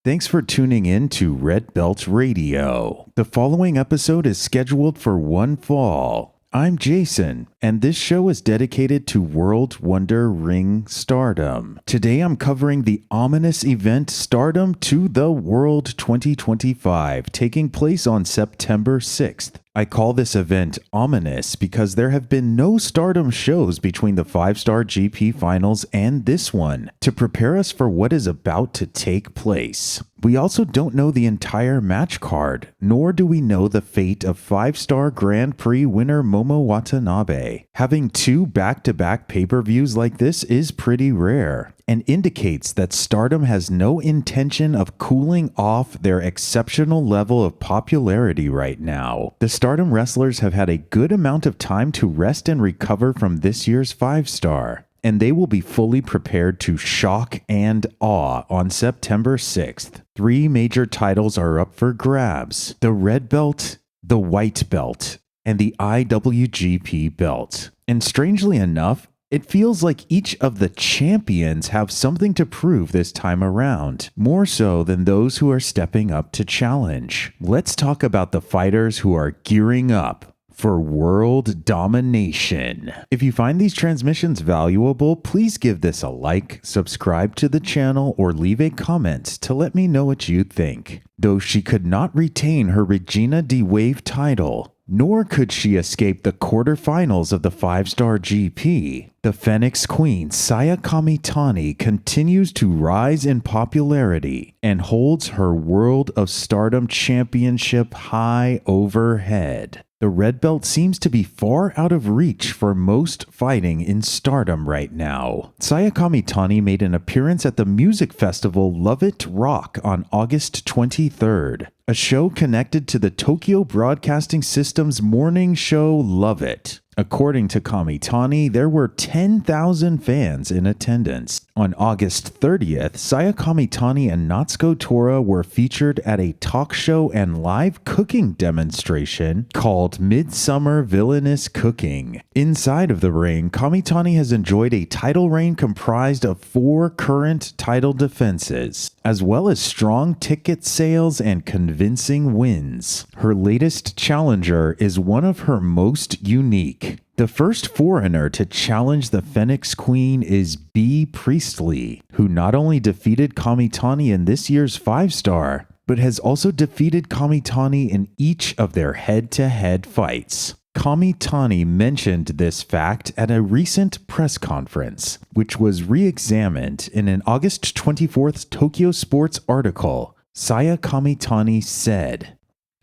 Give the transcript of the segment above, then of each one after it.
Thanks for tuning in to Red Belt Radio. The following episode is scheduled for one fall. I'm Jason, and this show is dedicated to World Wonder Ring Stardom. Today I'm covering the ominous event Stardom To the World 2025, taking place on September 6th. I call this event ominous because there have been no Stardom shows between the 5-Star GP finals and this one to prepare us for what is about to take place. We also don't know the entire match card, nor do we know the fate of 5-Star Grand Prix winner Momo Watanabe. Having two back-to-back pay-per-views like this is pretty rare, and indicates that Stardom has no intention of cooling off their exceptional level of popularity right now. The Stardom wrestlers have had a good amount of time to rest and recover from this year's 5-Star, and they will be fully prepared to shock and awe on September 6th. Three major titles are up for grabs: the Red Belt, the White Belt, and the IWGP Belt. And strangely enough, it feels like each of the champions have something to prove this time around, more so than those who are stepping up to challenge. Let's talk about the fighters who are gearing up for world domination. If you find these transmissions valuable, please give this a like, subscribe to the channel, or leave a comment to let me know what you think. Though she could not retain her Regina de Wave title, nor could she escape the quarterfinals of the 5-Star GP, the PHENEX Queen Saya Kamitani continues to rise in popularity and holds her World of Stardom Championship high overhead. The Red Belt seems to be far out of reach for most fighting in Stardom right now. Saya Kamitani made an appearance at the music festival Love It Rock on August 23rd, a show connected to the Tokyo Broadcasting System's morning show Love It. According to Kamitani, there were 10,000 fans in attendance. On August 30th, Saya Kamitani and Natsuko Tora were featured at a talk show and live cooking demonstration called Midsummer Villainous Cooking. Inside of the ring, Kamitani has enjoyed a title reign comprised of 4 current title defenses, as well as strong ticket sales and convincing wins. Her latest challenger is one of her most unique. The first foreigner to challenge the PHENEX Queen is Bea Priestley, who not only defeated Kamitani in this year's 5-Star, but has also defeated Kamitani in each of their head-to-head fights. Kamitani mentioned this fact at a recent press conference, which was re-examined in an August 24th Tokyo Sports article. Saya Kamitani said,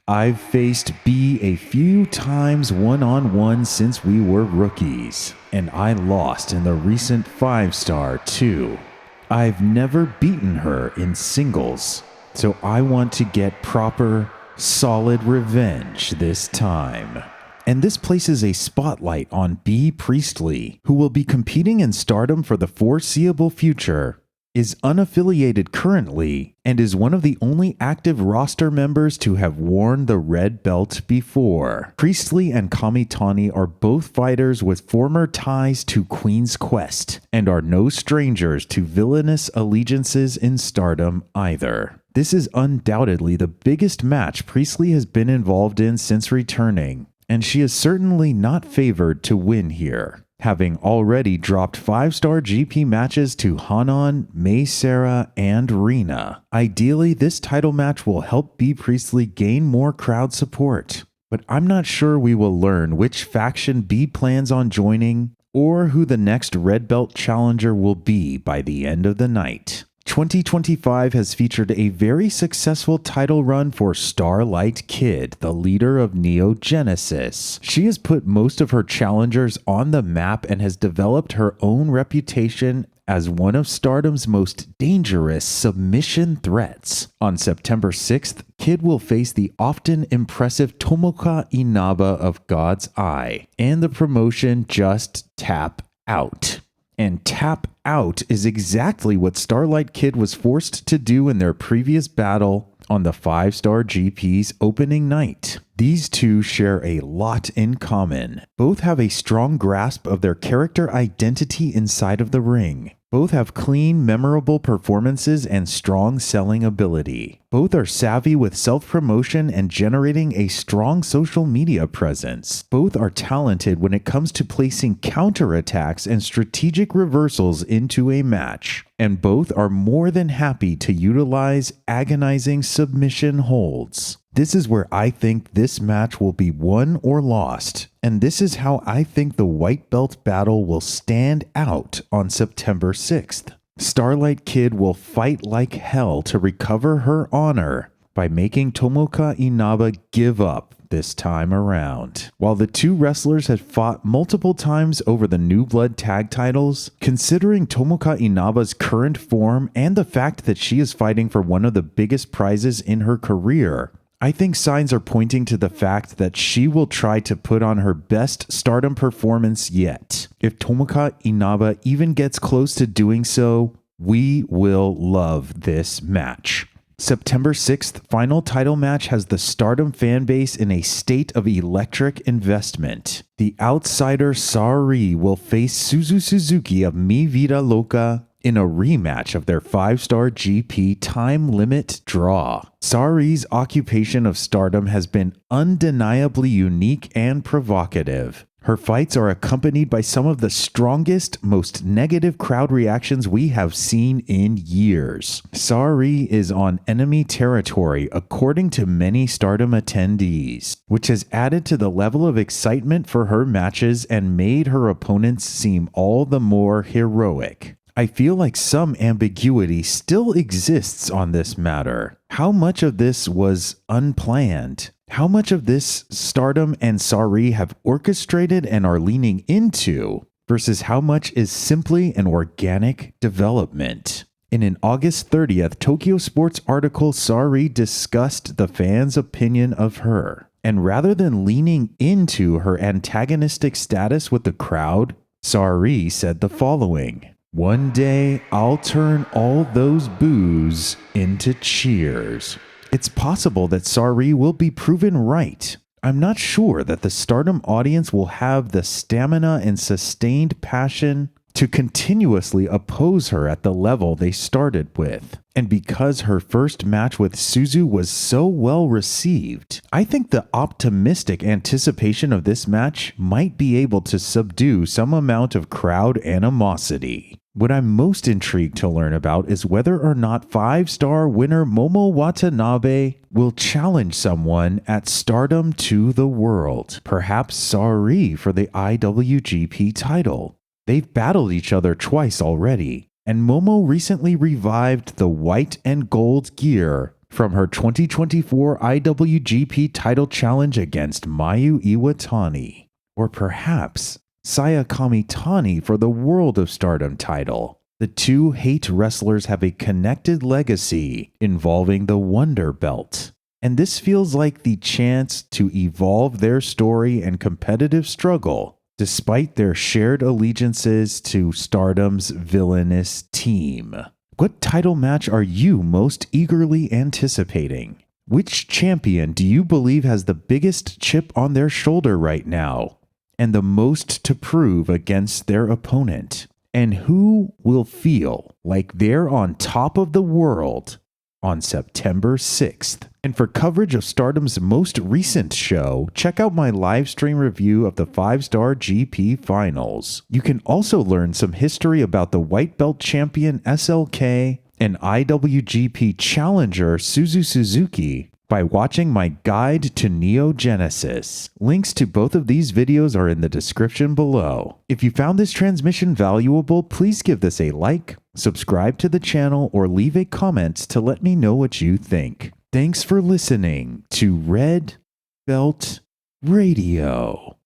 "I've faced Bea a few times one-on-one since we were rookies, and I lost in the recent 5-Star too. I've never beaten her in singles, so I want to get proper, solid revenge this time." And this places a spotlight on Bea Priestley, who will be competing in Stardom for the foreseeable future, is unaffiliated currently, and is one of the only active roster members to have worn the Red Belt before. Priestley and Kamitani are both fighters with former ties to Queen's Quest, and are no strangers to villainous allegiances in Stardom either. This is undoubtedly the biggest match Priestley has been involved in since returning, and she is certainly not favored to win here, having already dropped 5-Star GP matches to Hanan, Mei Seira, and Rina. Ideally, this title match will help Bea Priestley gain more crowd support, but I'm not sure we will learn which faction Bea plans on joining or who the next Red Belt challenger will be by the end of the night. 2025 has featured a very successful title run for Starlight Kid, the leader of Neo Genesis. She has put most of her challengers on the map and has developed her own reputation as one of Stardom's most dangerous submission threats. On September 6th, Kid will face the often impressive Tomoka Inaba of God's Eye, and the promotion Just Tap Out. And tap out is exactly what Starlight Kid was forced to do in their previous battle on the 5-Star GP's opening night. These two share a lot in common. Both have a strong grasp of their character identity inside of the ring, Both have clean, memorable performances and strong selling ability. Both are savvy with self-promotion and generating a strong social media presence. Both are talented when it comes to placing counterattacks and strategic reversals into a match. And both are more than happy to utilize agonizing submission holds. This is where I think this match will be won or lost, and this is how I think the white belt battle will stand out on September 6th. Starlight Kid will fight like hell to recover her honor by making Tomoka Inaba give up this time around. While the two wrestlers have fought multiple times over the New Blood tag titles, considering Tomoka Inaba's current form and the fact that she is fighting for one of the biggest prizes in her career, I think signs are pointing to the fact that she will try to put on her best Stardom performance yet. If Tomoka Inaba even gets close to doing so, we will love this match. September 6th final title match has the Stardom fanbase in a state of electric investment. The outsider Sareee will face Suzu Suzuki of Mi Vida Loca in a rematch of their 5-star GP time limit draw. Saree's occupation of Stardom has been undeniably unique and provocative. Her fights are accompanied by some of the strongest, most negative crowd reactions we have seen in years. Sareee is on enemy territory according to many Stardom attendees, which has added to the level of excitement for her matches and made her opponents seem all the more heroic. I feel like some ambiguity still exists on this matter. How much of this was unplanned? How much of this Stardom and Sareee have orchestrated and are leaning into versus how much is simply an organic development? In an August 30th Tokyo Sports article, Sareee discussed the fans' opinion of her. And rather than leaning into her antagonistic status with the crowd, Sareee said the following: "One day, I'll turn all those boos into cheers." It's possible that Sareee will be proven right. I'm not sure that the Stardom audience will have the stamina and sustained passion to continuously oppose her at the level they started with. And because her first match with Suzu was so well received, I think the optimistic anticipation of this match might be able to subdue some amount of crowd animosity. What I'm most intrigued to learn about is whether or not 5-star winner Momo Watanabe will challenge someone at Stardom To the World, perhaps Sareee for the IWGP title. They've battled each other twice already, and Momo recently revived the white and gold gear from her 2024 IWGP title challenge against Mayu Iwatani. Or perhaps Saya Kamitani for the World of Stardom title. The two hate wrestlers have a connected legacy involving the Wonder Belt, and this feels like the chance to evolve their story and competitive struggle despite their shared allegiances to Stardom's villainous team. What title match are you most eagerly anticipating? Which champion do you believe has the biggest chip on their shoulder right now and the most to prove against their opponent? And who will feel like they're on top of the world on September 6th? And for coverage of Stardom's most recent show, check out my live stream review of the 5-star GP finals. You can also learn some history about the white belt champion SLK and IWGP challenger Suzu Suzuki by watching my guide to Neo Genesis. Links to both of these videos are in the description below. If you found this transmission valuable, please give this a like, subscribe to the channel, or leave a comment to let me know what you think. Thanks for listening to Red Belt Radio.